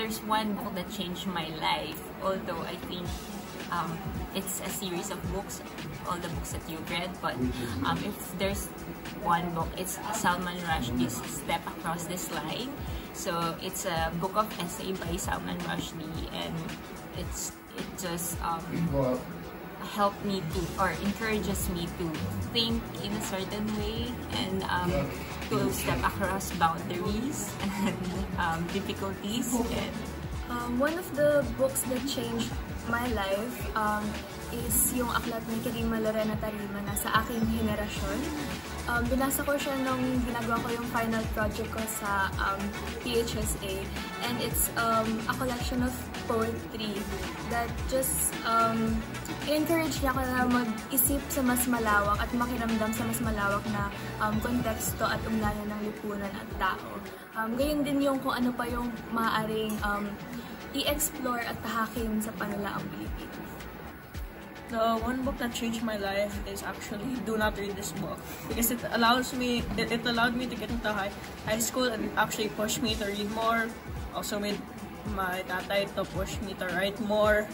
there's one book that changed my life, although I think it's a series of books, all the books that you've read, but if there's one book, it's Salman Rushdie's Step Across This Line. So it's a book of essay by Salman Rushdie, and it just helped me to, or encourages me to think in a certain way, and to step across boundaries and difficulties. And one of the books that changed my life is yung aklat ni Karima Lorena Tarima na Sa Aking Henerasyon. Binasa ko siya nung ginagawa ko yung final project ko sa PHSA, and it's a collection of poetry that just encourage niya ako na mag-isip sa mas malawak at makiramdam sa mas malawak na konteksto at ugnayan ng lipunan at tao. Gayon din yung kung ano pa yung maaaring i-explore at tahakin sa panalaang Pilipino. The one book that changed my life is actually Do Not Read This Book, because it allowed me to get into high school, and it actually pushed me to read more. Also made my tatay to push me to write more,